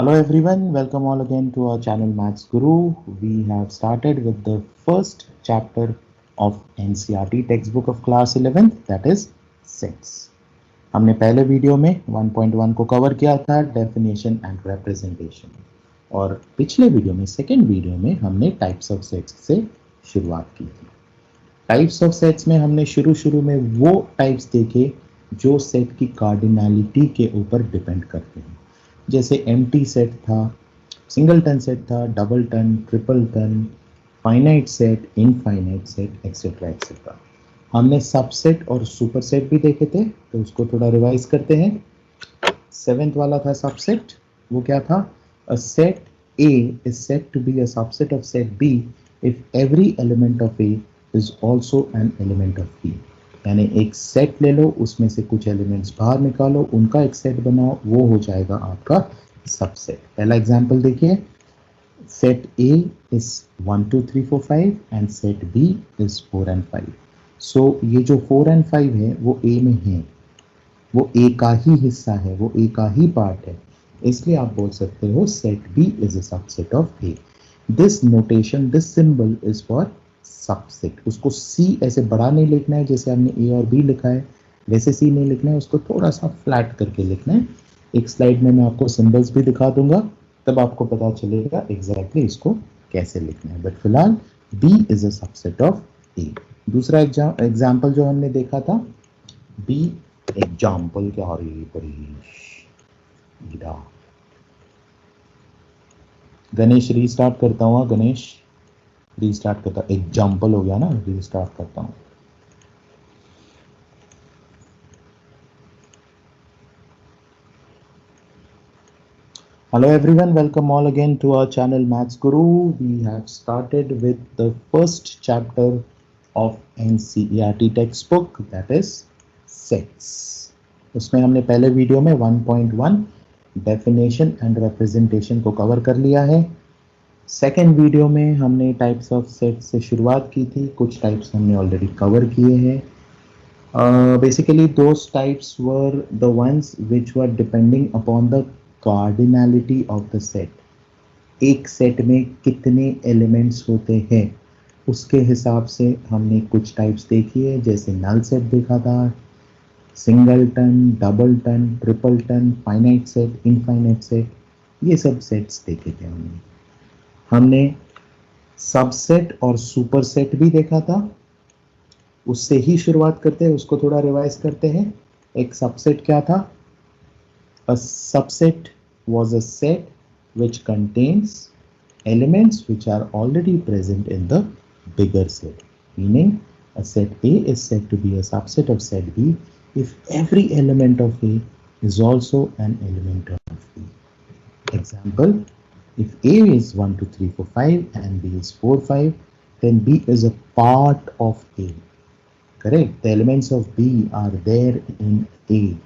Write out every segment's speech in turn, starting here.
Hello everyone, welcome all again to our channel Maths Guru. We have started with the first chapter of NCERT textbook of class 11th, that is sets. हमने पहले video में 1.1 को cover किया था, definition and representation, और पिछले video में second video में हमने टाइप्स ऑफ सेट्स से शुरुआत की थी। टाइप्स ऑफ सेट्स में हमने शुरू में वो टाइप्स देखे जो सेट की कार्डिनैलिटी के ऊपर डिपेंड करते हैं, जैसे एम्प्टी सेट था, सिंगलटन सेट था, doubleton, tripleton, finite set, infinite set, etcetera etcetera. हमने सबसेट और सुपर सेट भी देखे थे, तो उसको थोड़ा रिवाइज करते हैं। सेवेंथ वाला था सबसेट, वो क्या था? A set A is said to be a subset of set B if every element of A is also an element of B। यानी एक सेट ले लो, उसमें से कुछ एलिमेंट्स बाहर निकालो, उनका एक सेट बनाओ, वो हो जाएगा आपका सबसेट। पहला एग्जांपल देखिए, set A is 1 2 3 4 5 and set B is 4 and 5। सो ये जो 4 and 5 है वो A में है, वो A का ही हिस्सा है, वो A का ही पार्ट है, इसलिए आप बोल सकते हो set B is a subset of A। This notation, this symbol is for subset. उसको C ऐसे बड़ा नहीं लिखना है जैसे हमने A और B लिखा है, वैसे C नहीं लिखना है, उसको थोड़ा सा फ्लैट करके लिखना है। एक स्लाइड में मैं आपको सिंबल्स भी दिखा दूंगा, तब आपको पता चलेगा एग्जैक्टली इसको कैसे लिखना है, बट फिलहाल B is a subset of A। दूसरा एग्जाम्पल जो हमने देखा था, B एग्जाम्पल क्या हो रही है परीश, गणेश रीस्टार्ट करता हूँ। गणेश रीस्टार्ट करता, एग्जाम्पल हो गया ना, रीस्टार्ट करता हूँ। Hello everyone, welcome all again to our channel Maths Guru. We have started with the first chapter of NCERT textbook, that is sets। उसमें हमने पहले वीडियो में 1.1 डेफिनेशन एंड रिप्रेजेंटेशन को कवर कर लिया है। सेकेंड वीडियो में हमने टाइप्स ऑफ सेट्स से शुरुआत की थी, कुछ टाइप्स हमने ऑलरेडी कवर किए हैं। Basically those types were the ones which were depending upon the cardinality of the set। एक सेट में कितने एलिमेंट्स होते हैं उसके हिसाब से हमने कुछ टाइप्स देखी है, जैसे नल सेट देखा था, singleton, doubleton, tripleton, finite set, infinite set, ये सब सेट्स देखे थे हमने सबसेट और सुपर सेट भी देखा था। उससे ही शुरुआत करते हैं, उसको थोड़ा रिवाइज करते हैं। एक सबसेट क्या था? A subset was a set which contains elements which are already present in the bigger set, meaning a set A is said to be a subset of set B if every element of A is also an element of B। Example, if A is 1 2 3 4 5 and B is 4 5, then B is a part of A। Correct? The elements of B are there in A,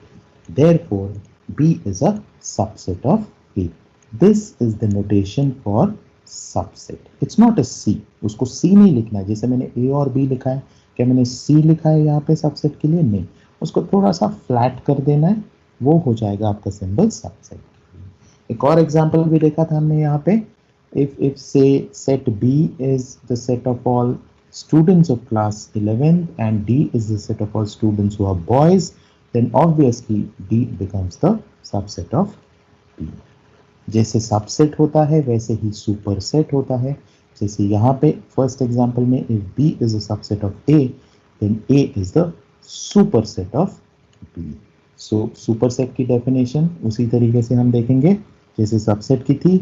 therefore B is a subset of A। This is the notation for subset। It's not a C। उसको C नहीं लिखना है, जैसे मैंने A और B लिखा है, क्या मैंने C लिखा है यहाँ पे सबसेट के लिए? नहीं, उसको थोड़ा सा फ्लैट कर देना है, वो हो जाएगा आपका सिंबल सबसेट। एक और एग्जांपल भी देखा था हमने यहाँ पे, if say set B is the set of all students of class 11th and D is the set of all students who are boys, then obviously D becomes the subset of B। जैसे subset होता है वैसे ही super set होता है। जैसे यहाँ पे first example में if B is a subset of A, then A is the superset of B। So super set की डेफिनेशन उसी तरीके से हम देखेंगे जैसे सबसेट की थी।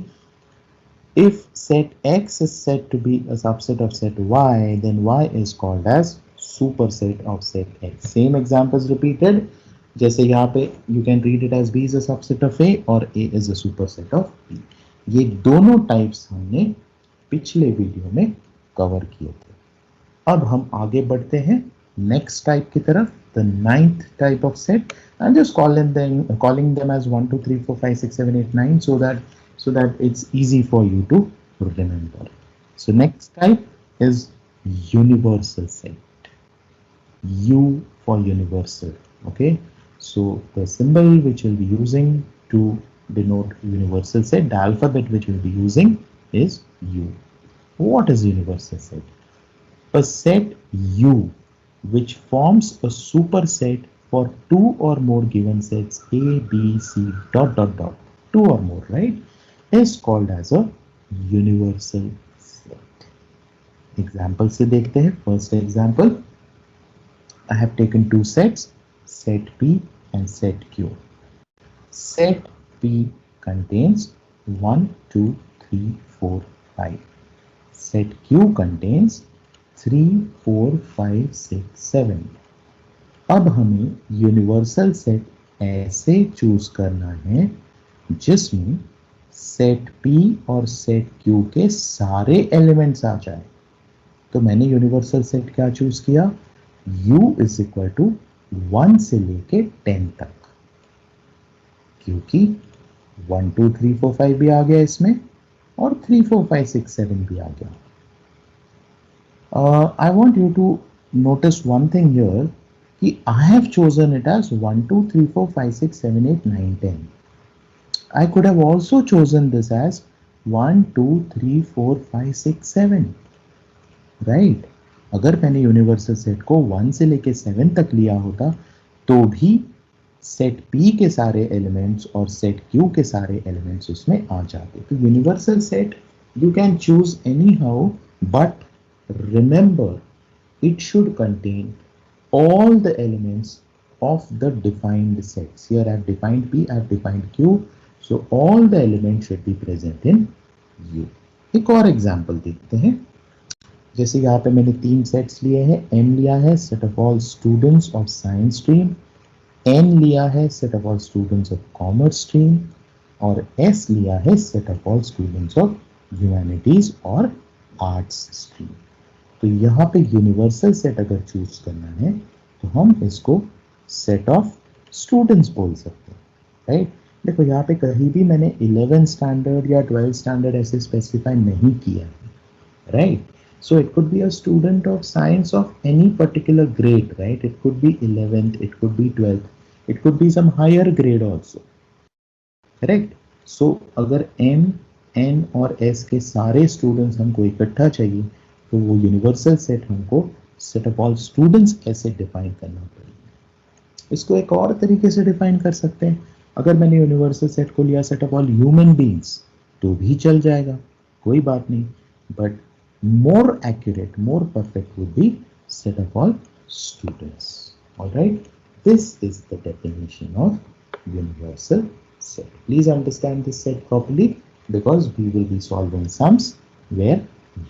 If set X is said to be a subset of set Y, then Y is called as superset of set X। Same examples repeated, जैसे यहाँ पे you can read it as B is a subset of A और A is a superset of B। ये दोनों types हमने पिछले video में cover किए थे। अब हम आगे बढ़ते हैं नेक्स्ट टाइप की तरफ, the ninth type of set। I'm just calling them as 1 2 3 4 5 6 7 8 9 so that it's easy for you to remember। So next type is universal set। U for universal। Okay, so the symbol which we'll be using to denote universal set, the alphabet which we'll be using is U. What is universal set? A set U which forms a superset for two or more given sets A, B, C, dot, dot, dot, two or more, right, is called as a universal set. Example से देखते हैं. First example, I have taken two sets, set P and set Q. Set P contains 1, 2, 3, 4, 5. Set Q contains 3, 4, 5, 6, 7. अब हमें universal set ऐसे choose करना है जिसमें set P और सेट Q के सारे एलिमेंट्स आ जाए. तो मैंने यूनिवर्सल सेट क्या चूज किया? U इज इक्वल टू 1 से लेके 10 तक, क्योंकि 1, 2, 3, 4, 5 भी आ गया इसमें और 3, 4, 5, 6, 7 भी आ गया. I want you to notice one thing here कि I have chosen it as 1, 2, 3, 4, 5, 6, 7, 8, 9, 10. I could have also chosen this as 1, 2, 3, 4, 5, 6, 7. Right? अगर मैंने यूनिवर्सल सेट को 1 से लेके 7 तक लिया होता तो भी सेट P के सारे एलिमेंट्स और सेट Q के सारे एलिमेंट्स उसमें आ जाते. तो universal set you can choose any how, but remember it should contain all the elements of the defined sets. Here I have defined P, I have defined Q, so all the elements should be present in U. एक और example देखते हैं. जैसे यहाँ पे मैंने तीन sets लिए हैं. M लिया है set of all students of science stream, N लिया है set of all students of commerce stream और S लिया है set of all students of humanities और आर्ट्स स्ट्रीम. तो यहाँ पे यूनिवर्सल सेट अगर चूज करना है तो हम इसको सेट ऑफ स्टूडेंट्स बोल सकते हैं. राइट? देखो यहाँ पे कहीं भी मैंने 11 स्टैंडर्ड या 12 स्टैंडर्ड ऐसे स्पेसिफाई नहीं किया है. Right? So it could be a student of science of any particular grade, right? It could be 11th, it could be 12th, it could be some higher grade also. Correct? So अगर M, N और S के सारे students हमको इकट्ठा चाहिए तो वो universal set हमको सेट ऑफ ऑल स्टूडेंट्स ऐसे डिफाइन करना पड़ेगा. इसको एक और तरीके से डिफाइन कर सकते हैं. अगर मैंने यूनिवर्सल सेट को लिया set of all human beings तो भी चल जाएगा, कोई बात नहीं. But more accurate, more perfect would be set of all students. All right, this is the definition of universal set. Please understand this set properly because we will be solving sums where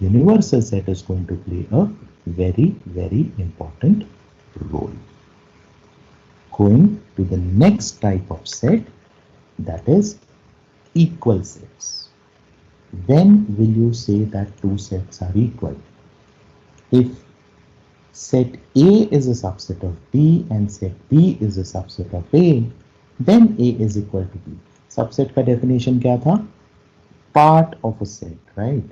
universal set is going to play a very, very important role. Going to the next type of set, that is equal sets. When will you say that two sets are equal? If set A is a subset of B and set B is a subset of A, then A is equal to B. Subset का definition क्या था? Part of a set, right?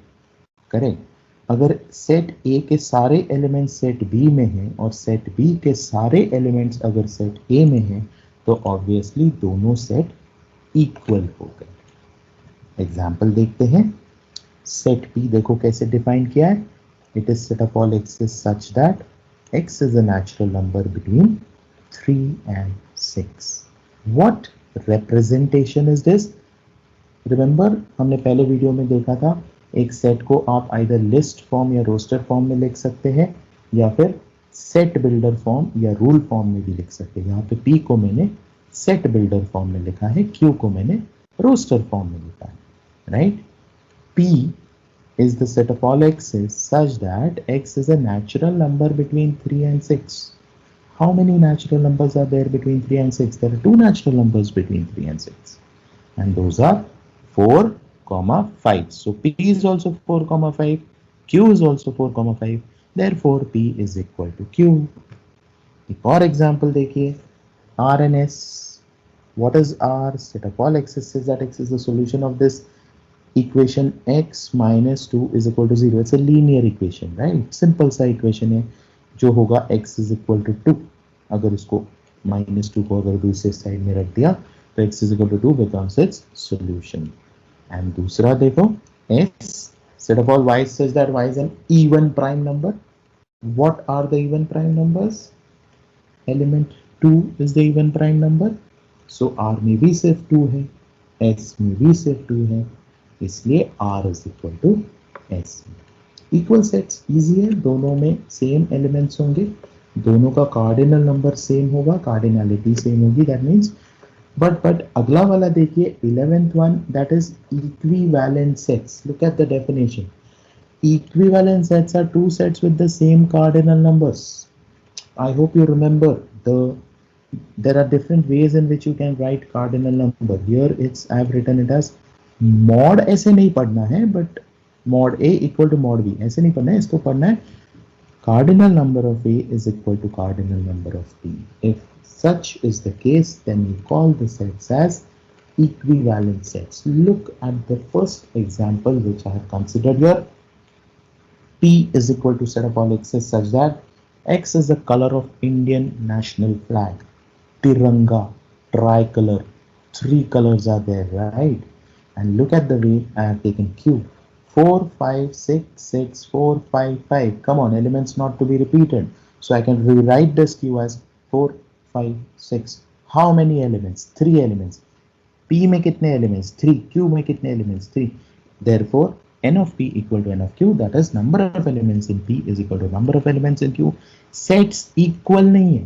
Correct. अगर set A के सारे elements set B में हैं और set B के सारे elements अगर set A में हैं तो obviously दोनों set equal हो गए. एग्जाम्पल देखते हैं. सेट P देखो कैसे डिफाइन किया है. It is set of all x's such that x is a natural number between 3 and 6. What representation is this? Remember हमने पहले वीडियो में देखा था एक सेट को आप आइदर लिस्ट फॉर्म या रोस्टर फॉर्म में लिख सकते हैं या फिर सेट बिल्डर फॉर्म या रूल फॉर्म में भी लिख सकते हैं. यहाँ पे P को मैंने सेट बिल्डर फॉर्म में लिखा है, Q को मैंने roster form में लिखा है. Right? P is the set of all x's such that x is a natural number between 3 and 6. How many natural numbers are there between 3 and 6? There are two natural numbers between 3 and 6 and those are 4, 5. So P is also 4, 5. Q is also 4, 5. Therefore P is equal to Q. एक और example देखिए. R and S. What is R? Set of all x's says that x is the solution of this equation x minus 2 is equal to 0. It's a linear equation, right? Simple सा equation है जो होगा x is equal to 2. अगर उसको -2 को अगर दूसरे side में रख दिया तो x is equal to 2 becomes its solution. And दूसरा देखो, s set of all y such that y is an even prime number. What are the even prime numbers? Element 2 is the even prime number. So r में भी सिर्फ 2 है, s में भी सिर्फ 2 है, इसलिए r is equal to s. Equal sets easy है, दोनों में सेम एलिमेंट्स होंगे, दोनों का कार्डिनल नंबर सेम होगा, कार्डिनलिटी सेम होगी, दैट मींस बट अगला वाला देखिए 11th one, that is equivalent sets. Look at the definition. Equivalent sets are two sets with the same cardinal numbers. I hope you remember there are different ways in which you can write cardinal number. Here it's I have written it as mod. ऐसे नहीं पढ़ना है, but mod a equal to mod b ऐसे नहीं पढ़ना है, इसको पढ़ना है cardinal number of a is equal to cardinal number of b. If such is the case, then we call the sets as equivalent sets. Look at the first example which I have considered here. P is equal to set of all x's such that x is the color of Indian national flag. Tiranga, tricolor, three colors are there, right? And look at the way I have taken Q. 4, 5, 6, 6, 4, 5, 5. Come on, elements not to be repeated. So I can rewrite this Q as 4, 5, 6. How many elements? 3 elements. P में कितने elements? 3. Q में कितने elements? 3. Therefore, n of p equal to n of q, that is number of elements in p is equal to number of elements in q. Sets equal नहीं है,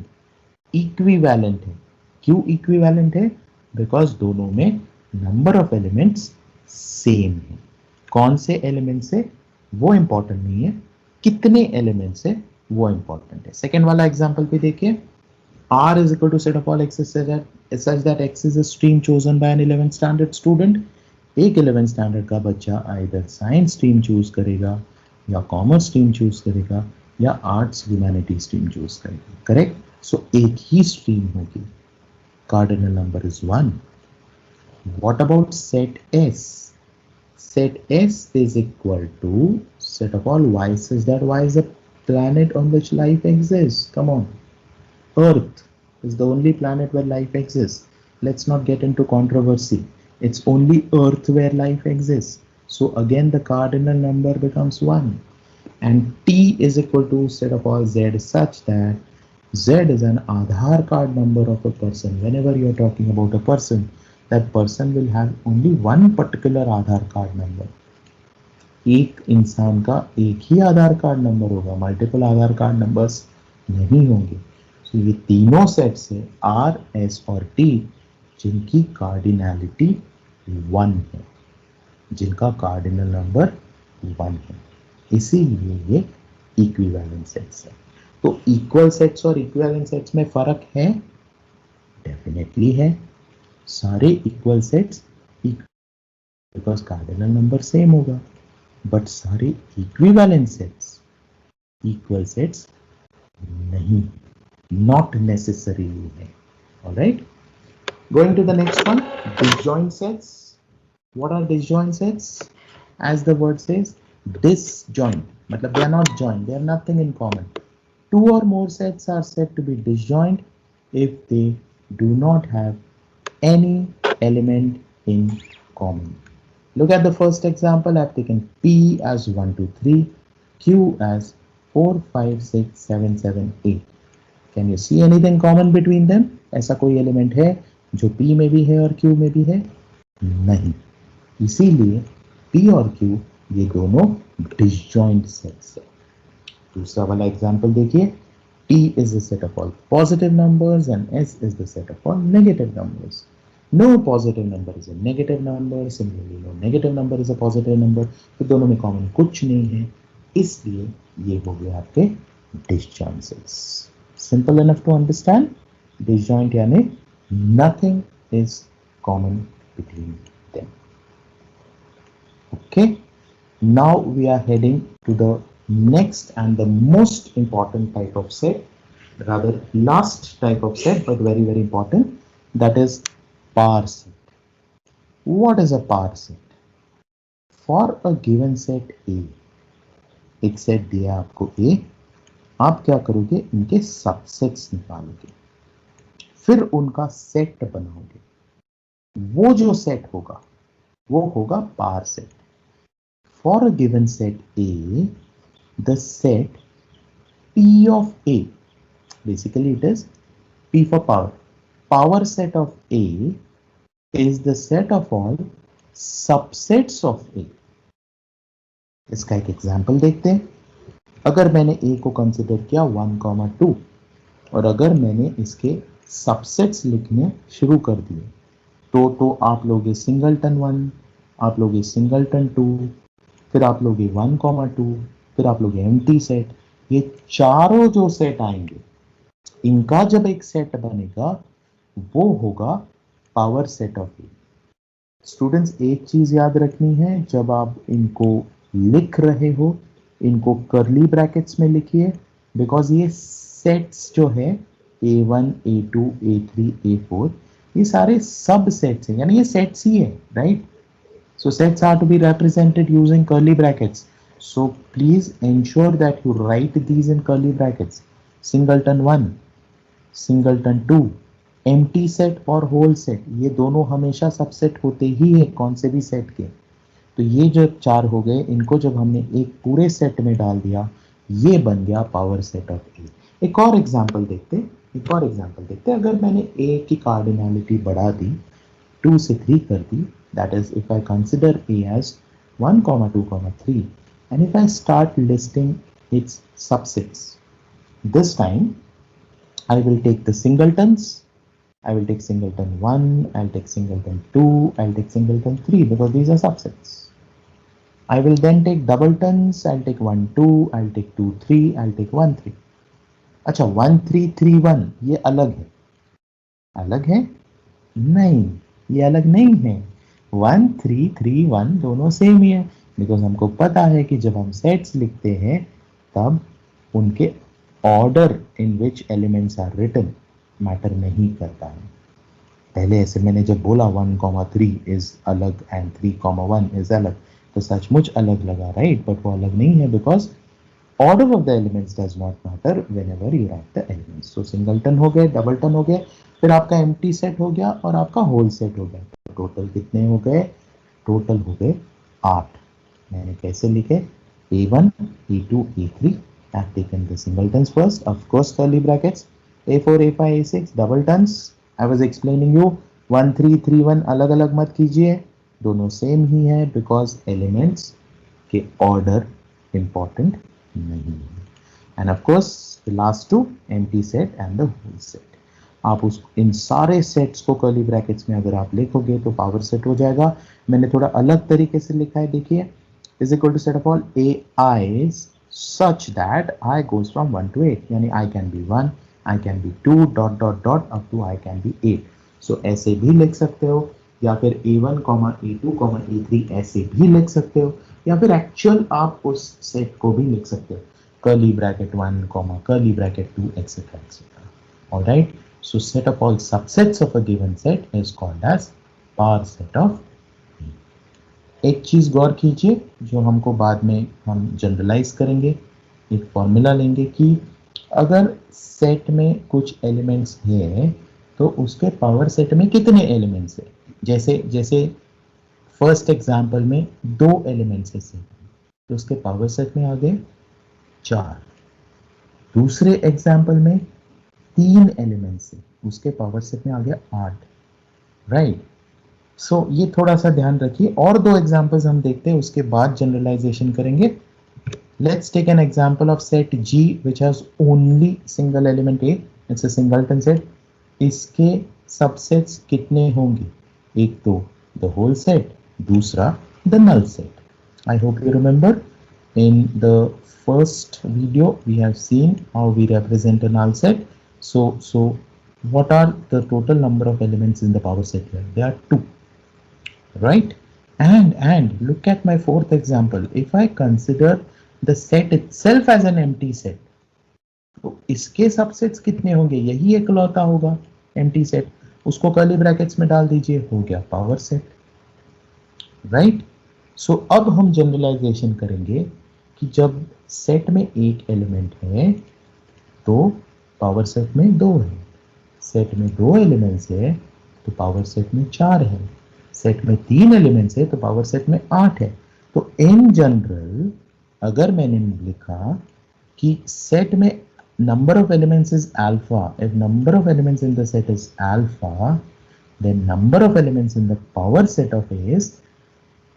equivalent है. क्यों equivalent है? Because दोनों में number of elements same है. कौन से elements है वो important नहीं है, कितने elements है वो important है. Second वाला example पे देखिए. R is equal to set of all x's such that x is a stream chosen by an 11th standard student. एक 11th स्टैंडर्ड का बच्चा आइदर साइंस स्ट्रीम चूज करेगा या कॉमर्स स्ट्रीम चूज करेगा या आर्ट्स ह्यूमैनिटी स्ट्रीम चूज करेगा. Correct. So एक ही स्ट्रीम होगी. Cardinal number is 1. What about set S? Set S is equal to set of all y such that y is a planet on which life exists. Come on. Earth is the only planet where life exists. Let's not get into controversy. It's only Earth where life exists. So again the cardinal number becomes 1. And T is equal to set of all Z such that Z is an Aadhaar card number of a person. Whenever you're talking about a person, that person will have only one particular Aadhaar card number. एक इंसान का एक ही आधार card number होगा, multiple आधार card numbers नहीं होंगे. तो ये तीनों सेट्स है आर, एस और टी जिनकी कार्डिनलिटी 1 है, जिनका कार्डिनल नंबर 1 है, इसीलिए ये इक्विवेलेंट सेट्स है. तो इक्वल सेट्स और इक्विवेलेंट सेट्स में फर्क है? डेफिनेटली है. सारे equal sets because cardinal number same होगा, बट सारे इक्विवेलेंट सेट्स इक्वल सेट्स नहीं, नॉट नेसेसरीली है. Alright. Going to the next one, disjoint sets. What are disjoint sets? As the word says, disjoint. Matlab they are not joined. They have nothing in common. Two or more sets are said to be disjoint if they do not have any element in common. Look at the first example. I have taken P as 1, 2, 3, Q as 4, 5, 6, 7, 7, 8. Can you see anything common between them? ऐसा कोई element है जो P में भी है और Q में भी है? नहीं. इसीलिए P और Q ये दोनों डिसजॉइंट सेट्स है. दूसरा वाला एग्जांपल देखिए. T is the set of all positive numbers and S is the set of all negative numbers. No positive number is a negative number. Similarly, no negative number is a positive number. तो दोनों में common कुछ नहीं है, इसलिए ये हो गए आपके disjoint sets. Simple enough to understand. Disjoint यानी nothing is common between them. Okay, now we are heading to the next and the most important type of set, rather last type of set, but very very important, that is par set. What is a par set? For a given set A, एक set दिया आपको A, आप क्या करोगे? इनके subsets निकालोगे, फिर उनका सेट बनाओगे. वो जो सेट होगा वो होगा power set. For a given set A, the set P of A, basically it is P for power. Power set of A is the set of all subsets of A. इसका एक example देखते हैं. अगर मैंने A को consider किया 1,2 और अगर मैंने इसके सबसेट्स लिखने शुरू कर दिए तो आप लोगे सिंगलटन 1, आप लोगे सिंगलटन 2, फिर आप लोगे 1,2, फिर आप लोगे एम्प्टी सेट. ये चारों जो सेट आएंगे इनका जब एक सेट बनेगा वो होगा power set of A. Students एक चीज याद रखनी है, जब आप इनको लिख रहे हो इनको कर्ली ब्रैकेट्स में लिखिए, बिकॉज ये सेट्स जो है A1, A2, A3, A4 ये सारे सब सेट्स हैं, यानी ये सेट्स ही है, right. So sets are to be represented using curly brackets. So please ensure that you write these in curly brackets. Singleton 1, singleton 2, empty set और whole set ये दोनों हमेशा सबसेट होते ही है कौन से भी सेट के. तो ये जो चार हो गए इनको जब हमने एक पूरे सेट में डाल दिया ये बन गया पावर सेट ऑफ ए. एक और एग्जांपल देखते अगर मैंने ए की कार्डिनलिटी बढ़ा दी 2 से 3 कर दी, that is if I consider A as 1, 2, 3 and if I start listing its subsets, this time I will take the singletons. I will take singleton 1, I'll take singleton 2, I'll take singleton 3 because these are subsets. I will then take doubletons. I'll take 1, 2, I'll take 2, 3, I'll take 1, 3. अच्छा 1, 3, 3, 1 ये अलग है नहीं, ये अलग नहीं है. 1, 3, 3, 1 दोनों सेम ही है, बिकॉज हमको पता है कि जब हम सेट्स लिखते हैं तब उनके order in which elements are written matter नहीं करता है. पहले ऐसे मैंने जब बोला 1,3 इज अलग एंड 3,1 इज अलग तो सचमुच अलग लगा, राइट, बट वो अलग नहीं है because order of the elements does not matter whenever you write the elements. So singleton हो गए, doubleton हो गए, फिर आपका empty set हो गया और आपका whole set हो गया. टोटल कितने हो गए? टोटल हो गए 8. मैंने कैसे लिखे? A1, A2, A3. I've taken the singletons first, of course curly brackets. A4, A5, A6 doubletons. I was explaining you 1, 3, 3, 1 अलग अलग मत कीजिए, दोनों सेम ही है बिकॉज एलिमेंट्स के ऑर्डर इंपॉर्टेंट नहीं है. And of course the last two empty set and the whole set. आप उस इन सारे सेट्स को कर्ली ब्रैकेट्स में अगर आप लिखोगे तो पावर सेट हो जाएगा. मैंने थोड़ा अलग तरीके से लिखा है, देखिए, is equal to set of all A i's such that i goes from 1 to 8, यानी i can be 1, i can be 2 dot dot dot up to i can be 8. So ऐसे भी लिख सकते हो, या फिर A1, A2, A3 ऐसे भी लिख सकते हो, या फिर एक्चुअल आप उस सेट को भी लिख सकते हो, curly bracket 1, curly bracket 2 etcetera etcetera. Alright, so set of all subsets of a given set is called as power set of. एक चीज गौर कीजिए जो हमको बाद में हम जनरलाइज करेंगे, एक फॉर्मूला लेंगे कि अगर सेट में कुछ एलिमेंट्स है तो उसके पावर सेट में कितने एलिमेंट्स है. जैसे फर्स्ट एग्जांपल में 2 एलिमेंट्स है सेट में तो उसके पावर सेट में आ गए 4. दूसरे एग्जांपल में 3 एलिमेंट्स है उसके पावर सेट में आ गया 8, राइट. सो ये थोड़ा सा ध्यान रखिए. और 2 एग्जांपल्स हम देखते हैं उसके बाद जनरलाइजेशन करेंगे. Let's take an example of set G which has only single element A. It's a singleton set. इसके सबसेट्स कितने होंगे? एक तो the whole set, दूसरा the null set. I hope you remember in the first video we have seen how we represent a null set. So what are the total number of elements in the power set here? There are 2, right? And look at my fourth example. If I consider the set itself as an empty set, तो इसके subsets कितने होंगे? यही एकलौता होगा empty set. उसको curly brackets में डाल दीजिए, हो गया पावर सेट, राइट. सो अब हम जनरलाइजेशन करेंगे कि जब सेट में एक एलिमेंट है तो पावर सेट में 2 है. सेट में 2 एलिमेंट्स है तो पावर सेट में 4 है, सेट में 3 एलिमेंट्स है तो पावर सेट में 8 है। तो इन जनरल अगर मैंने लिखा कि सेट में number of elements is alpha, if number of elements in the set is alpha, then number of elements in the power set of A is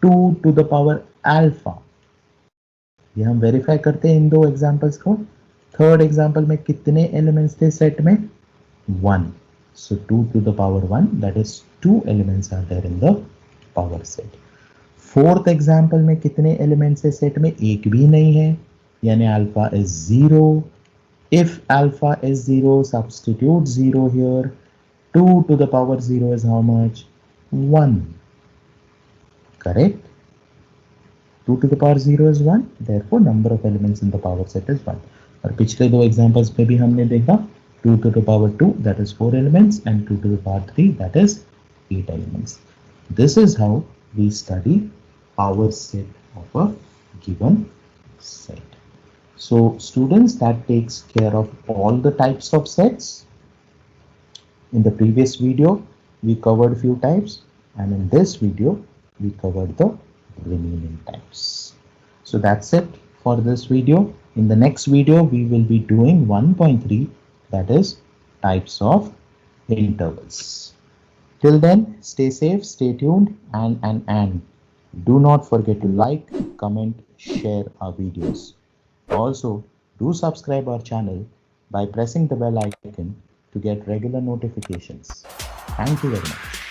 2 to the power alpha. ये हम verify करते हैं इन दो examples को। Third example में कितने elements थे set में? 1. So 2 to the power 1, that is 2 elements are there in the power set. Fourth example में कितने एलिमेंट्स है सेट में? एक भी नहीं है, यानी alpha is 0. If alpha is 0, substitute 0 here. 2 to the power 0 is how much? 1. Correct? 2 to the power 0 is 1. Therefore, number of elements in the power set is 1. और पिछले दो एग्जांपल्स पे भी हमने देखा 2 to the power 2, that is 4 elements, and 2 to the power 3, that is 8 elements. This is how we study power set of a given set. So students, that takes care of all the types of sets. In the previous video we covered few types, and in this video we covered the remaining types. So that's it for this video. In the next video we will be doing 1.3, that is types of intervals. Till then, stay safe, stay tuned, and do not forget to like, comment, share our videos. Also, do subscribe our channel by pressing the bell icon to get regular notifications. Thank you very much.